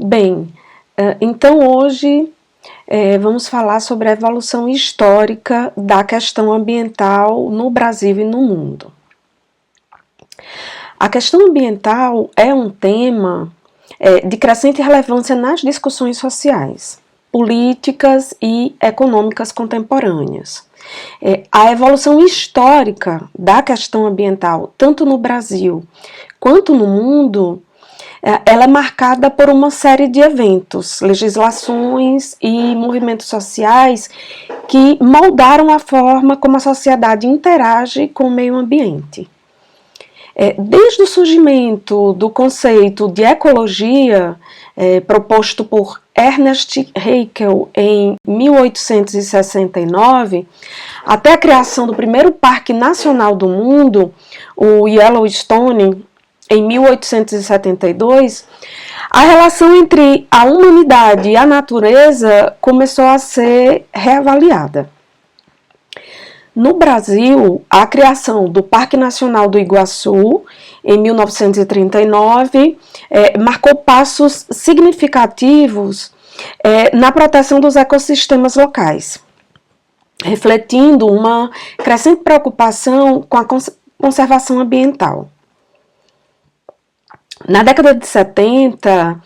Bem, então hoje vamos falar sobre a evolução histórica da questão ambiental no Brasil e no mundo. A questão ambiental é um tema de crescente relevância nas discussões sociais, políticas e econômicas contemporâneas. A evolução histórica da questão ambiental, tanto no Brasil quanto no mundo, ela é marcada por uma série de eventos, legislações e movimentos sociais que moldaram a forma como a sociedade interage com o meio ambiente. Desde o surgimento do conceito de ecologia, proposto por Ernest Haeckel em 1869, até a criação do primeiro parque nacional do mundo, o Yellowstone, em 1872, a relação entre a humanidade e a natureza começou a ser reavaliada. No Brasil, a criação do Parque Nacional do Iguaçu, em 1939, marcou passos significativos na proteção dos ecossistemas locais, refletindo uma crescente preocupação com a conservação ambiental. Na década de 70,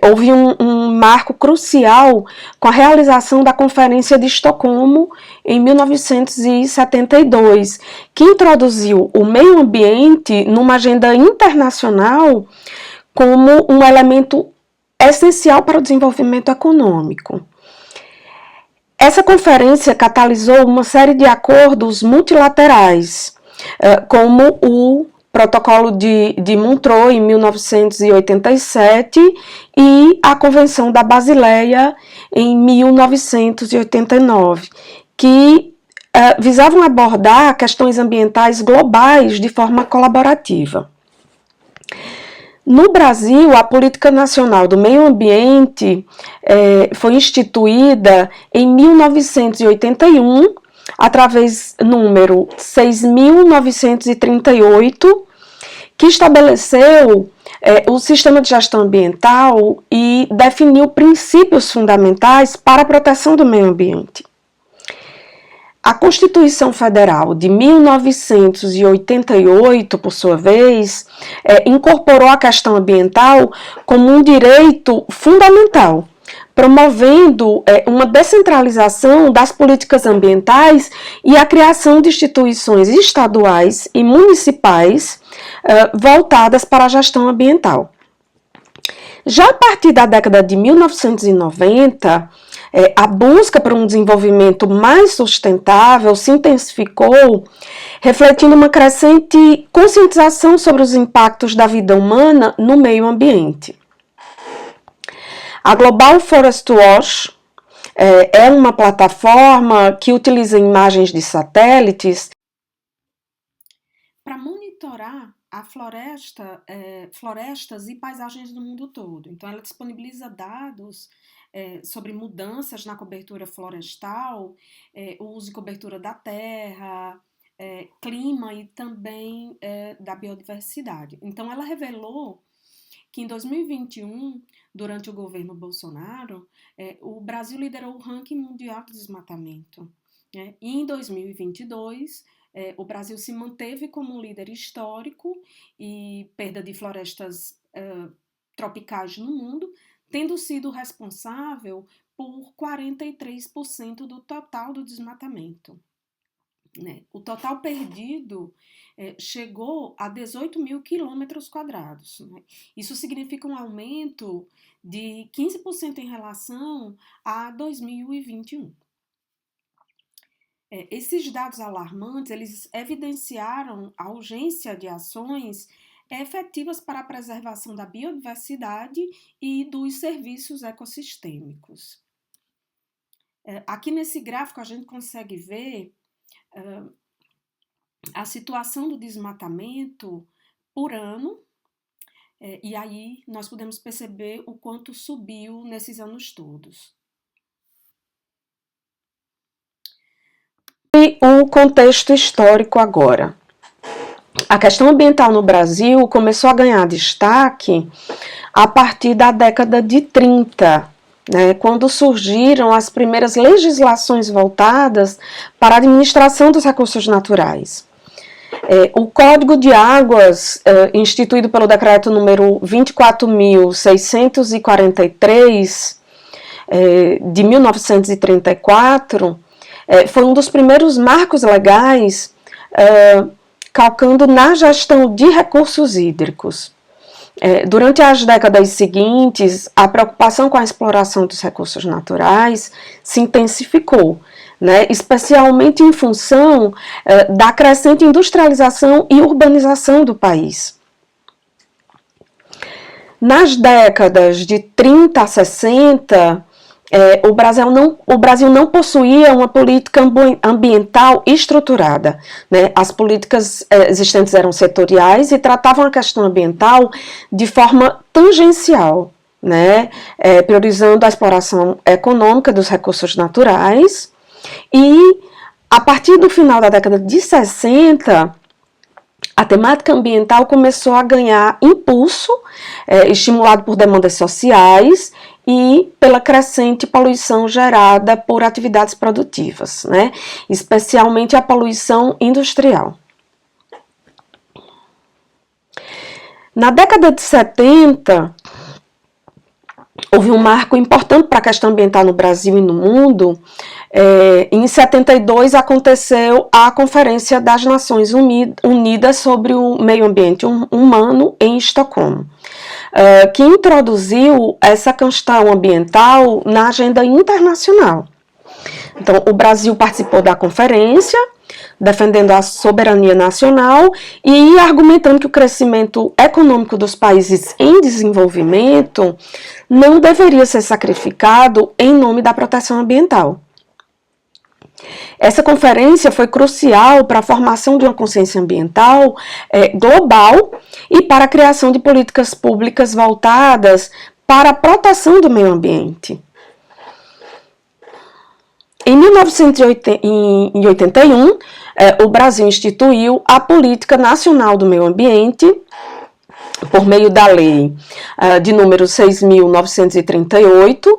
houve um marco crucial com a realização da Conferência de Estocolmo em 1972, que introduziu o meio ambiente numa agenda internacional como um elemento essencial para o desenvolvimento econômico. Essa conferência catalisou uma série de acordos multilaterais, como o Protocolo de Montreux, em 1987, e a Convenção da Basileia, em 1989, que visavam abordar questões ambientais globais de forma colaborativa. No Brasil, a Política Nacional do Meio Ambiente foi instituída em 1981, através do número 6.938, que estabeleceu o sistema de gestão ambiental e definiu princípios fundamentais para a proteção do meio ambiente. A Constituição Federal de 1988, por sua vez, incorporou a questão ambiental como um direito fundamental, promovendo uma descentralização das políticas ambientais e a criação de instituições estaduais e municipais voltadas para a gestão ambiental. Já a partir da década de 1990, a busca por um desenvolvimento mais sustentável se intensificou, refletindo uma crescente conscientização sobre os impactos da vida humana no meio ambiente. A Global Forest Watch é uma plataforma que utiliza imagens de satélites para monitorar a florestas e paisagens do mundo todo. Então, ela disponibiliza dados sobre mudanças na cobertura florestal, o uso de cobertura da terra, clima e também da biodiversidade. Então, ela revelou que em 2021, durante o governo Bolsonaro, o Brasil liderou o ranking mundial de desmatamento. E em 2022, o Brasil se manteve como um líder histórico e perda de florestas tropicais no mundo, tendo sido responsável por 43% do total do desmatamento. O total perdido chegou a 18.000 quilômetros quadrados. Isso significa um aumento de 15% em relação a 2021. Esses dados alarmantes, eles evidenciaram a urgência de ações efetivas para a preservação da biodiversidade e dos serviços ecossistêmicos. Aqui nesse gráfico a gente consegue ver a situação do desmatamento por ano, e aí nós podemos perceber o quanto subiu nesses anos todos. E o contexto histórico agora. A questão ambiental no Brasil começou a ganhar destaque a partir da década de 30, né, quando surgiram as primeiras legislações voltadas para a administração dos recursos naturais. O Código de Águas, instituído pelo decreto número 24.643, de 1934, foi um dos primeiros marcos legais calcando na gestão de recursos hídricos. Durante as décadas seguintes, a preocupação com a exploração dos recursos naturais se intensificou, né, especialmente em função da crescente industrialização e urbanização do país. Nas décadas de 30 a 60, o Brasil não possuía uma política ambiental estruturada, né? As políticas existentes eram setoriais e tratavam a questão ambiental de forma tangencial, né? Priorizando a exploração econômica dos recursos naturais. E a partir do final da década de 60, a temática ambiental começou a ganhar impulso, estimulado por demandas sociais e pela crescente poluição gerada por atividades produtivas, né? Especialmente a poluição industrial. Na década de 70, houve um marco importante para a questão ambiental no Brasil e no mundo. Em 72 aconteceu a Conferência das Nações Unidas sobre o Meio Ambiente Humano em Estocolmo, que introduziu essa questão ambiental na agenda internacional. Então, o Brasil participou da conferência, defendendo a soberania nacional e argumentando que o crescimento econômico dos países em desenvolvimento não deveria ser sacrificado em nome da proteção ambiental. Essa conferência foi crucial para a formação de uma consciência ambiental global e para a criação de políticas públicas voltadas para a proteção do meio ambiente. Em 1981, o Brasil instituiu a Política Nacional do Meio Ambiente por meio da lei de número 6.938,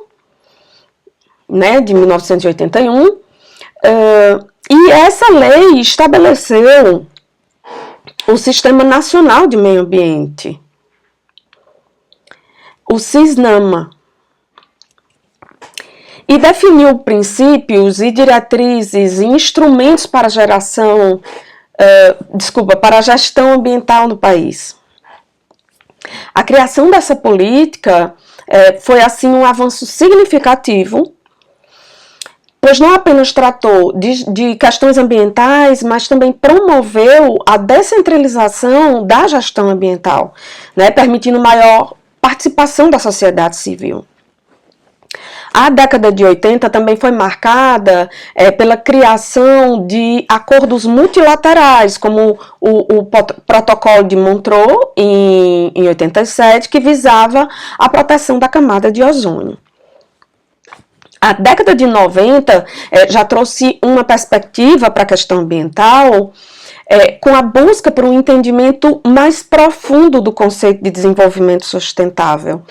né, de 1981, e essa lei estabeleceu o Sistema Nacional de Meio Ambiente, o SISNAMA, e definiu princípios e diretrizes e instrumentos para para a gestão ambiental no país. A criação dessa política foi, assim, um avanço significativo, pois não apenas tratou de questões ambientais, mas também promoveu a descentralização da gestão ambiental, né, permitindo maior participação da sociedade civil. A década de 80 também foi marcada pela criação de acordos multilaterais, como o Protocolo de Montreux, em 87, que visava a proteção da camada de ozônio. A década de 90 já trouxe uma perspectiva para a questão ambiental, com a busca por um entendimento mais profundo do conceito de desenvolvimento sustentável,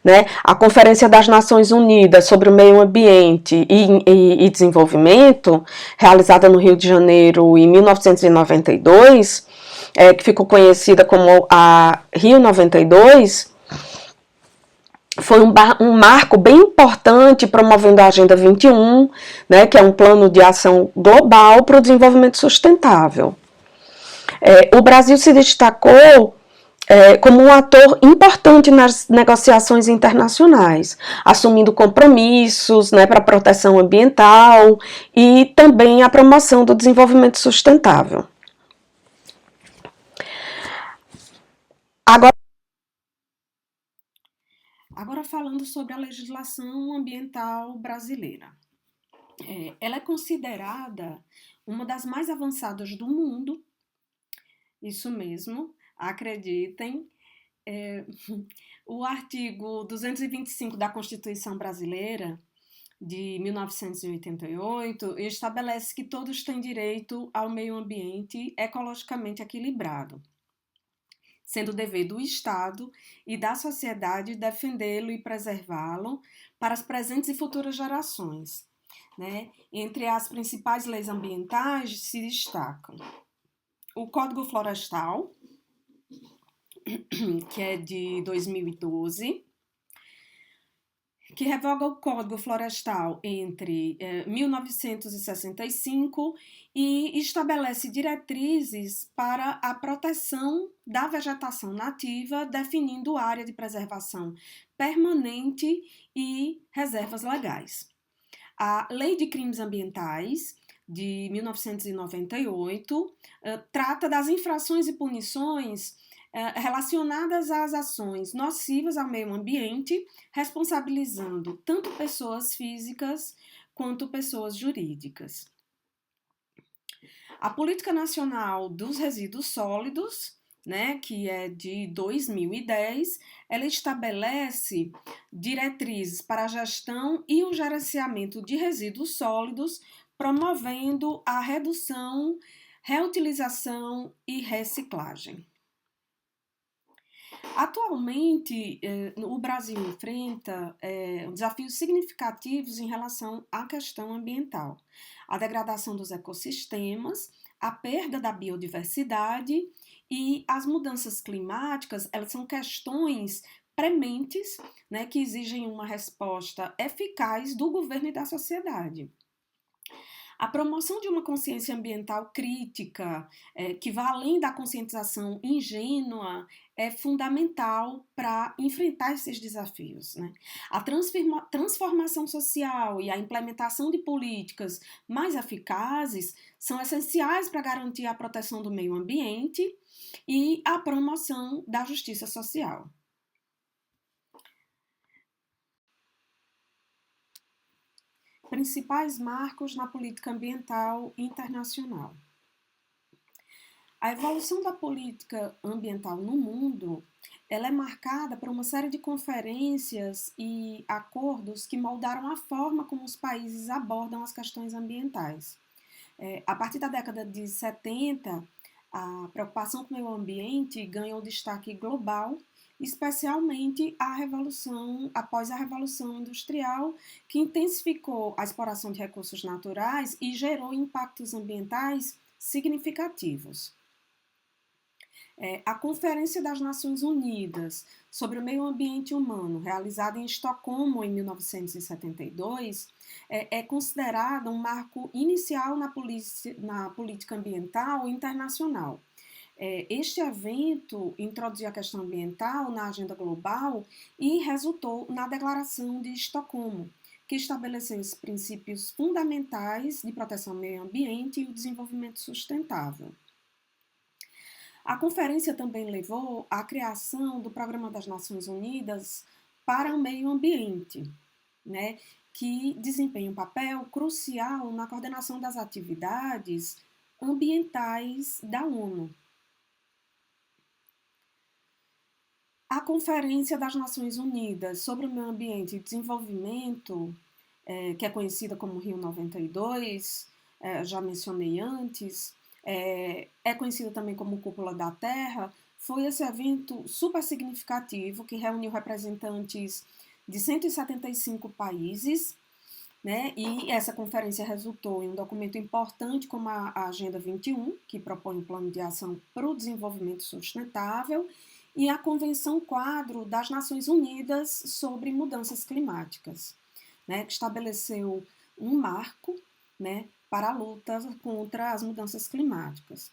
né? A Conferência das Nações Unidas sobre o Meio Ambiente e Desenvolvimento, realizada no Rio de Janeiro em 1992, que ficou conhecida como a Rio 92, foi um marco bem importante promovendo a Agenda 21, né, que é um plano de ação global para o desenvolvimento sustentável. O Brasil se destacou como um ator importante nas negociações internacionais, assumindo compromissos, né, para a proteção ambiental e também a promoção do desenvolvimento sustentável. Agora falando sobre a legislação ambiental brasileira. Ela é considerada uma das mais avançadas do mundo. Isso mesmo, acreditem. O artigo 225 da Constituição Brasileira de 1988 estabelece que todos têm direito ao meio ambiente ecologicamente equilibrado, sendo dever do Estado e da sociedade defendê-lo e preservá-lo para as presentes e futuras gerações. Né? Entre as principais leis ambientais se destacam o Código Florestal, que é de 2012, que revoga o Código Florestal entre 1965 e estabelece diretrizes para a proteção da vegetação nativa, definindo área de preservação permanente e reservas legais. A Lei de Crimes Ambientais, de 1998, trata das infrações e punições relacionadas às ações nocivas ao meio ambiente, responsabilizando tanto pessoas físicas quanto pessoas jurídicas. A Política Nacional dos Resíduos Sólidos, né, que é de 2010, ela estabelece diretrizes para a gestão e o gerenciamento de resíduos sólidos, promovendo a redução, reutilização e reciclagem. Atualmente, o Brasil enfrenta desafios significativos em relação à questão ambiental. A degradação dos ecossistemas, a perda da biodiversidade e as mudanças climáticas, elas são questões prementes, né, que exigem uma resposta eficaz do governo e da sociedade. A promoção de uma consciência ambiental crítica, que vá além da conscientização ingênua, é fundamental para enfrentar esses desafios. Né? A transformação social e a implementação de políticas mais eficazes são essenciais para garantir a proteção do meio ambiente e a promoção da justiça social. Principais marcos na política ambiental internacional. A evolução da política ambiental no mundo, ela é marcada por uma série de conferências e acordos que moldaram a forma como os países abordam as questões ambientais. A partir da década de 70, a preocupação com o meio ambiente ganhou destaque global, especialmente após a Revolução Industrial, que intensificou a exploração de recursos naturais e gerou impactos ambientais significativos. A Conferência das Nações Unidas sobre o Meio Ambiente Humano, realizada em Estocolmo em 1972, é considerada um marco inicial na política ambiental internacional. Este evento introduziu a questão ambiental na agenda global e resultou na Declaração de Estocolmo, que estabeleceu os princípios fundamentais de proteção ao meio ambiente e o desenvolvimento sustentável. A conferência também levou à criação do Programa das Nações Unidas para o Meio Ambiente, né, que desempenha um papel crucial na coordenação das atividades ambientais da ONU. A Conferência das Nações Unidas sobre o Meio Ambiente e Desenvolvimento, que é conhecida como Rio 92, já mencionei antes, é conhecida também como Cúpula da Terra, foi esse evento super significativo que reuniu representantes de 175 países, né? E essa conferência resultou em um documento importante como a Agenda 21, que propõe um plano de ação para o desenvolvimento sustentável, e a Convenção Quadro das Nações Unidas sobre Mudanças Climáticas, né? Que estabeleceu um marco, né, para a luta contra as mudanças climáticas.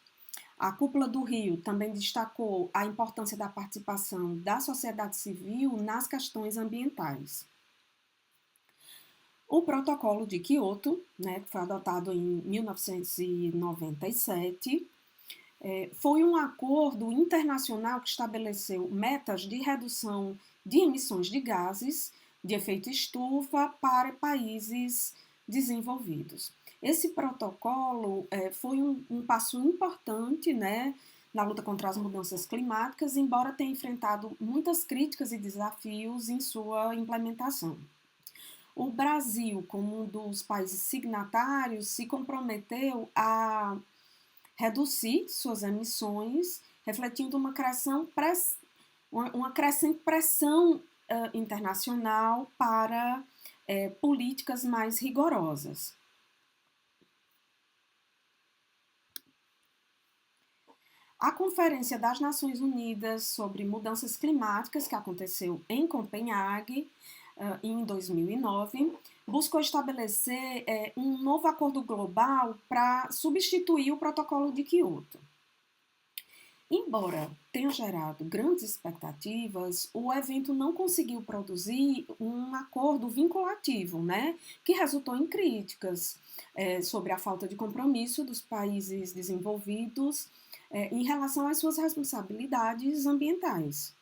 A Cúpula do Rio também destacou a importância da participação da sociedade civil nas questões ambientais. O Protocolo de Quioto, né, que foi adotado em 1997, foi um acordo internacional que estabeleceu metas de redução de emissões de gases de efeito estufa para países desenvolvidos. Esse protocolo foi um passo importante, né, na luta contra as mudanças climáticas, embora tenha enfrentado muitas críticas e desafios em sua implementação. O Brasil, como um dos países signatários, se comprometeu a reduzir suas emissões, refletindo uma crescente pressão internacional para políticas mais rigorosas. A Conferência das Nações Unidas sobre Mudanças Climáticas, que aconteceu em Copenhague em 2009, buscou estabelecer um novo acordo global para substituir o Protocolo de Quioto. Embora tenha gerado grandes expectativas, o evento não conseguiu produzir um acordo vinculativo, né, que resultou em críticas sobre a falta de compromisso dos países desenvolvidos em relação às suas responsabilidades ambientais,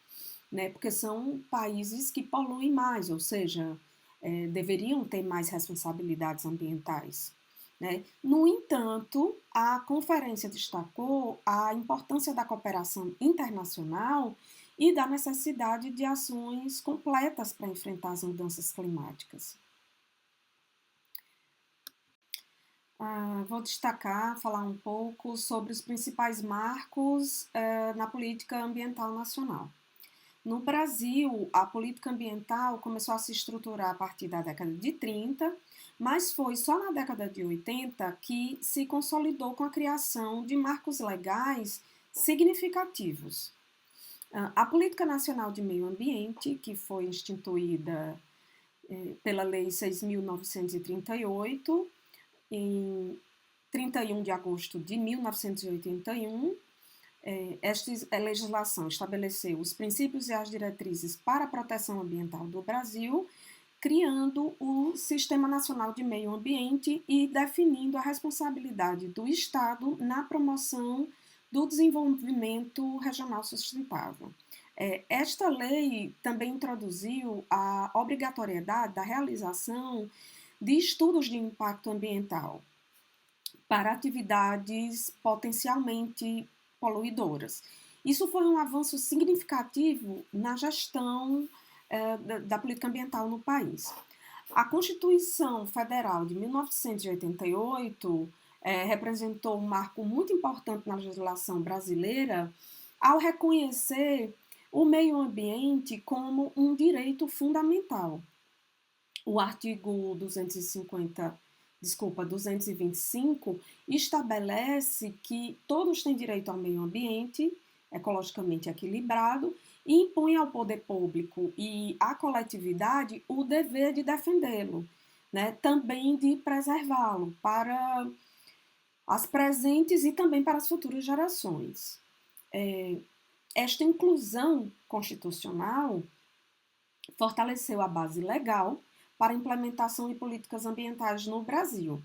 né, porque são países que poluem mais, ou seja, deveriam ter mais responsabilidades ambientais. Né? No entanto, a conferência destacou a importância da cooperação internacional e da necessidade de ações completas para enfrentar as mudanças climáticas. Vou destacar, falar um pouco sobre os principais marcos na política ambiental nacional. No Brasil, a política ambiental começou a se estruturar a partir da década de 30, mas foi só na década de 80 que se consolidou com a criação de marcos legais significativos. A Política Nacional de Meio Ambiente, que foi instituída pela Lei 6.938, em 31 de agosto de 1981, esta legislação estabeleceu os princípios e as diretrizes para a proteção ambiental do Brasil, criando o Sistema Nacional de Meio Ambiente e definindo a responsabilidade do Estado na promoção do desenvolvimento regional sustentável. Esta lei também introduziu a obrigatoriedade da realização de estudos de impacto ambiental para atividades potencialmente poluidoras. Isso foi um avanço significativo na gestão da política ambiental no país. A Constituição Federal de 1988 representou um marco muito importante na legislação brasileira ao reconhecer o meio ambiente como um direito fundamental. O artigo 225 estabelece que todos têm direito ao meio ambiente ecologicamente equilibrado e impõe ao poder público e à coletividade o dever de defendê-lo, né? Também de preservá-lo para as presentes e também para as futuras gerações. Esta inclusão constitucional fortaleceu a base legal para a implementação de políticas ambientais no Brasil.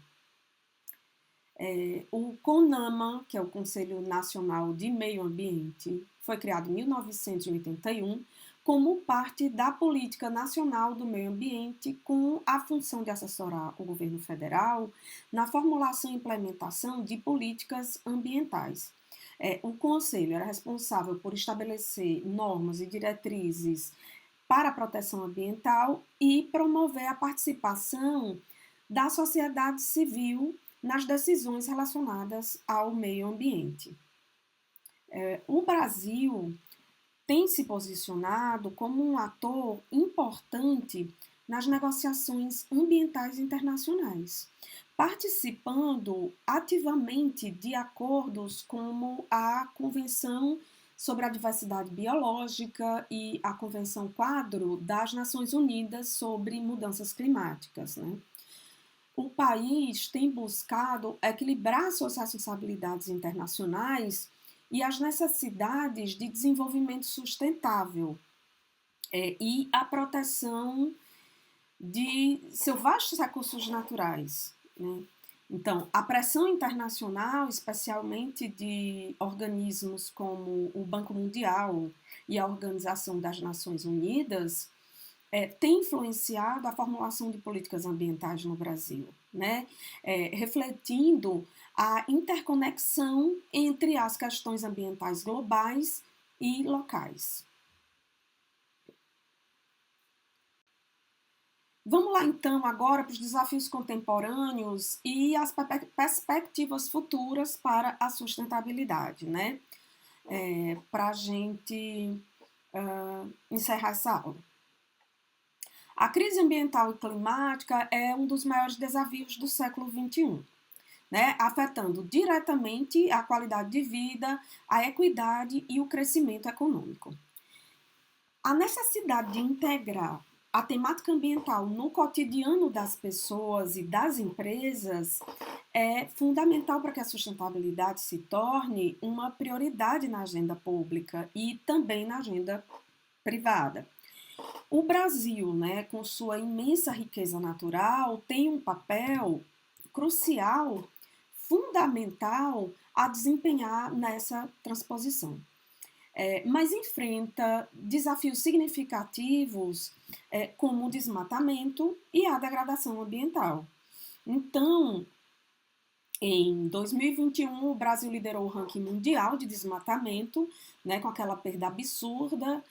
O CONAMA, que é o Conselho Nacional de Meio Ambiente, foi criado em 1981 como parte da Política Nacional do Meio Ambiente, com a função de assessorar o governo federal na formulação e implementação de políticas ambientais. O Conselho era responsável por estabelecer normas e diretrizes para a proteção ambiental e promover a participação da sociedade civil nas decisões relacionadas ao meio ambiente. O Brasil tem se posicionado como um ator importante nas negociações ambientais internacionais, participando ativamente de acordos como a Convenção sobre a Diversidade Biológica e a Convenção Quadro das Nações Unidas sobre Mudanças Climáticas, né? O país tem buscado equilibrar suas responsabilidades internacionais e as necessidades de desenvolvimento sustentável e a proteção de seus vastos recursos naturais, né? Então, a pressão internacional, especialmente de organismos como o Banco Mundial e a Organização das Nações Unidas, tem influenciado a formulação de políticas ambientais no Brasil, né? Refletindo a interconexão entre as questões ambientais globais e locais. Vamos lá, então, agora para os desafios contemporâneos e as perspectivas futuras para a sustentabilidade, né? Para a gente encerrar essa aula. A crise ambiental e climática é um dos maiores desafios do século XXI, né? Afetando diretamente a qualidade de vida, a equidade e o crescimento econômico. A necessidade de integrar a temática ambiental no cotidiano das pessoas e das empresas é fundamental para que a sustentabilidade se torne uma prioridade na agenda pública e também na agenda privada. O Brasil, né, com sua imensa riqueza natural, tem um papel crucial, fundamental a desempenhar nessa transposição. Mas enfrenta desafios significativos como o desmatamento e a degradação ambiental. Então, em 2021, o Brasil liderou o ranking mundial de desmatamento, né, com aquela perda absurda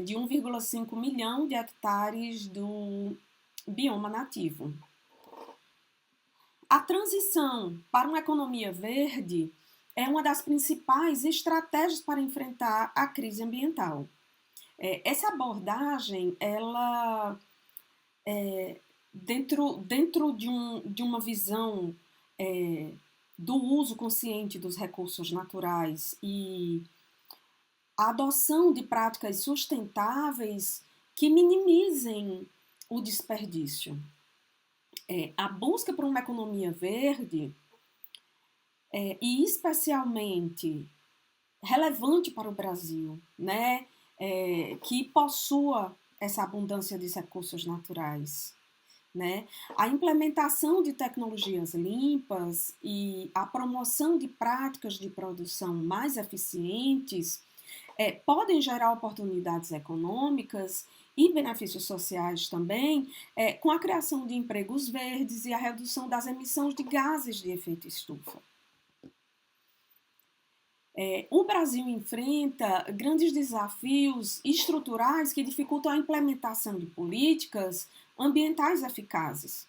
de 1,5 milhão de hectares do bioma nativo. A transição para uma economia verde é uma das principais estratégias para enfrentar a crise ambiental. Essa abordagem, ela, dentro de uma visão do uso consciente dos recursos naturais e a adoção de práticas sustentáveis que minimizem o desperdício. A busca por uma economia verde e especialmente relevante para o Brasil, né, que possua essa abundância de recursos naturais, né? A implementação de tecnologias limpas e a promoção de práticas de produção mais eficientes podem gerar oportunidades econômicas e benefícios sociais também, com a criação de empregos verdes e a redução das emissões de gases de efeito estufa. O Brasil enfrenta grandes desafios estruturais que dificultam a implementação de políticas ambientais eficazes.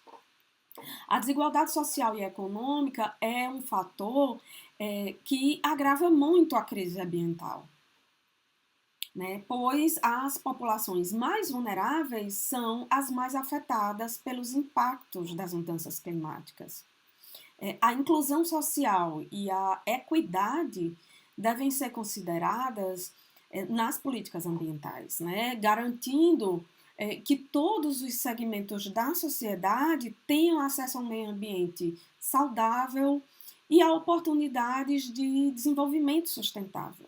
A desigualdade social e econômica é um fator que agrava muito a crise ambiental, né? Pois as populações mais vulneráveis são as mais afetadas pelos impactos das mudanças climáticas. A inclusão social e a equidade devem ser consideradas nas políticas ambientais, né? Garantindo que todos os segmentos da sociedade tenham acesso a um meio ambiente saudável e a oportunidades de desenvolvimento sustentável.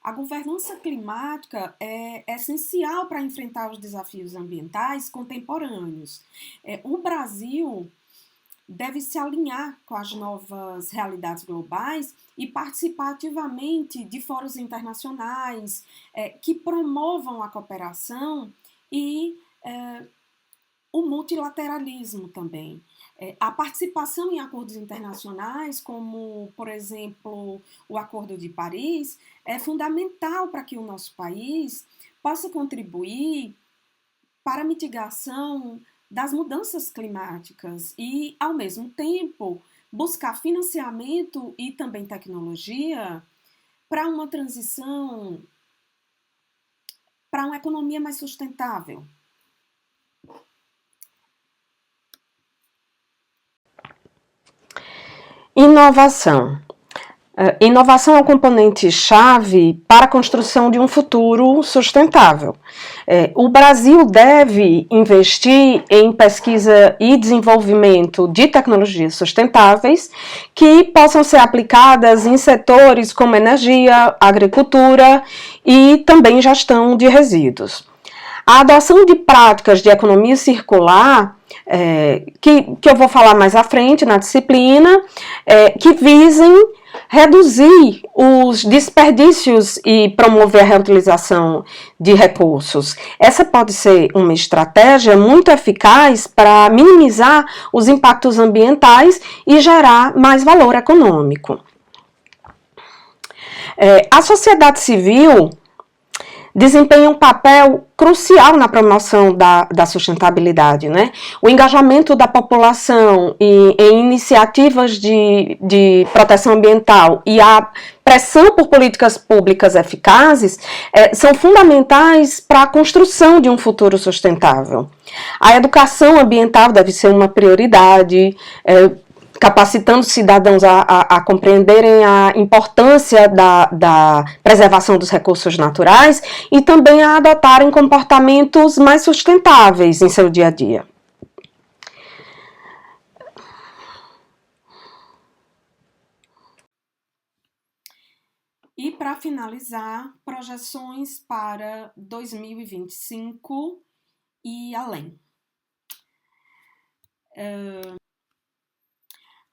A governança climática é essencial para enfrentar os desafios ambientais contemporâneos. O Brasil deve se alinhar com as novas realidades globais e participar ativamente de fóruns internacionais que promovam a cooperação e o multilateralismo também. A participação em acordos internacionais, como, por exemplo, o Acordo de Paris, é fundamental para que o nosso país possa contribuir para a mitigação das mudanças climáticas e, ao mesmo tempo, buscar financiamento e também tecnologia para uma transição para uma economia mais sustentável. Inovação. Inovação é um componente-chave para a construção de um futuro sustentável. O Brasil deve investir em pesquisa e desenvolvimento de tecnologias sustentáveis que possam ser aplicadas em setores como energia, agricultura e também gestão de resíduos. A adoção de práticas de economia circular, que eu vou falar mais à frente na disciplina, que visem reduzir os desperdícios e promover a reutilização de recursos. Essa pode ser uma estratégia muito eficaz para minimizar os impactos ambientais e gerar mais valor econômico. A sociedade civil desempenha um papel crucial na promoção da sustentabilidade, né? O engajamento da população em iniciativas de proteção ambiental e a pressão por políticas públicas eficazes são fundamentais para a construção de um futuro sustentável. A educação ambiental deve ser uma prioridade, capacitando cidadãos a compreenderem a importância da preservação dos recursos naturais e também a adotarem comportamentos mais sustentáveis em seu dia a dia. E para finalizar, projeções para 2025 e além.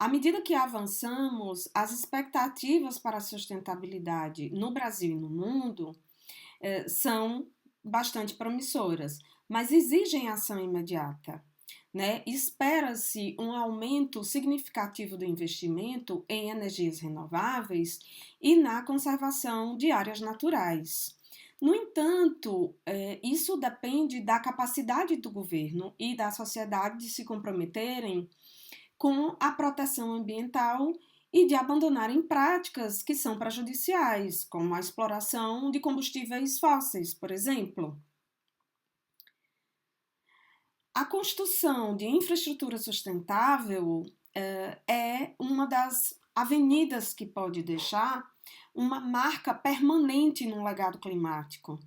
À medida que avançamos, as expectativas para a sustentabilidade no Brasil e no mundo são bastante promissoras, mas exigem ação imediata, né? Espera-se um aumento significativo do investimento em energias renováveis e na conservação de áreas naturais. No entanto, isso depende da capacidade do governo e da sociedade de se comprometerem com a proteção ambiental e de abandonarem práticas que são prejudiciais, como a exploração de combustíveis fósseis, por exemplo. A construção de infraestrutura sustentável é uma das avenidas que pode deixar uma marca permanente no legado climático,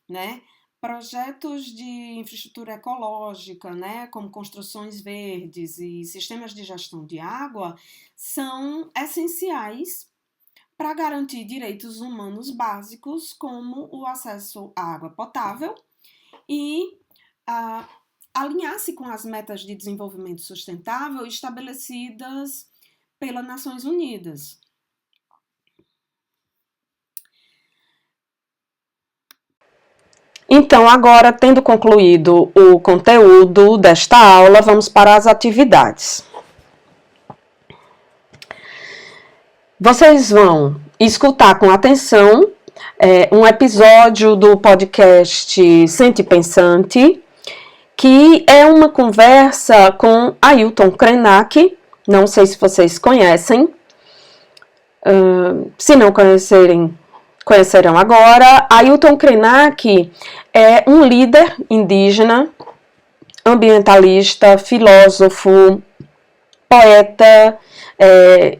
né? Projetos de infraestrutura ecológica, né, como construções verdes e sistemas de gestão de água, são essenciais para garantir direitos humanos básicos, como o acesso à água potável e alinhar-se com as metas de desenvolvimento sustentável estabelecidas pelas Nações Unidas. Então, agora, tendo concluído o conteúdo desta aula, vamos para as atividades. Vocês vão escutar com atenção um episódio do podcast Sente Pensante, que é uma conversa com Ailton Krenak. Não sei se vocês conhecem. Se não conhecerão agora. Ailton Krenak é um líder indígena, ambientalista, filósofo, poeta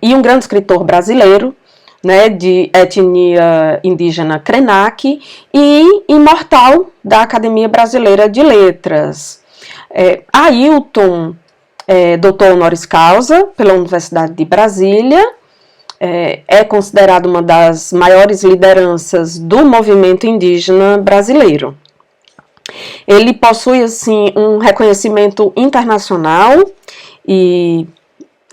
e um grande escritor brasileiro, né, de etnia indígena Krenak e imortal da Academia Brasileira de Letras. Ailton é doutor honoris causa pela Universidade de Brasília, é considerado uma das maiores lideranças do movimento indígena brasileiro. Ele possui, assim, um reconhecimento internacional e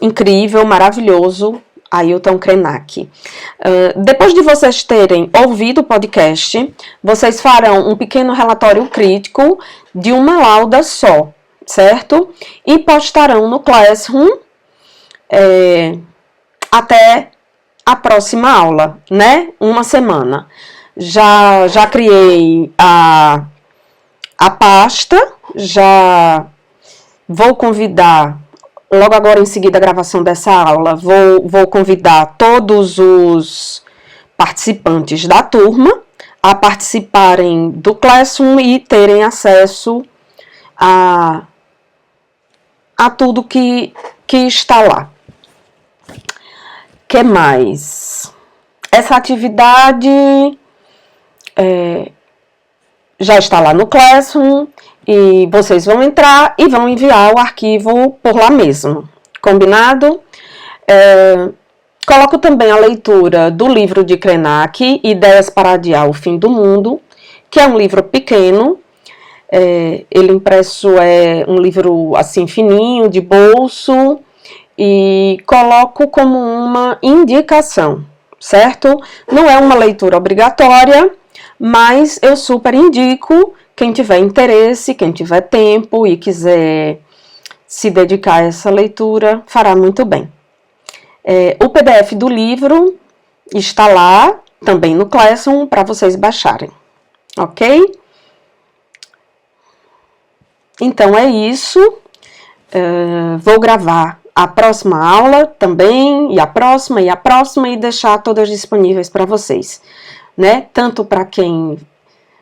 incrível, maravilhoso, Ailton Krenak. Depois de vocês terem ouvido o podcast, vocês farão um pequeno relatório crítico de uma lauda só, certo? E postarão no Classroom até a próxima aula, né? Uma semana. Já criei a pasta, já vou convidar, logo agora em seguida a gravação dessa aula, vou convidar todos os participantes da turma a participarem do Classroom e terem acesso a tudo que está lá. Que mais? Essa atividade já está lá no Classroom e vocês vão entrar e vão enviar o arquivo por lá mesmo. Combinado? Coloco também a leitura do livro de Krenak, Ideias para Adiar o Fim do Mundo, que é um livro pequeno. Ele impresso é um livro assim fininho, de bolso, e coloco como uma indicação, certo? Não é uma leitura obrigatória, mas eu super indico. Quem tiver interesse, quem tiver tempo e quiser se dedicar a essa leitura, fará muito bem. O PDF do livro está lá, também no Classroom, para vocês baixarem. ok? Então é isso. Vou gravar a próxima aula também, e a próxima, e deixar todas disponíveis para vocês, né? Tanto para quem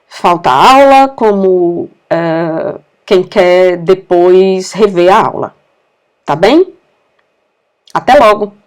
falta aula, como quem quer depois rever a aula, tá bem? Até logo!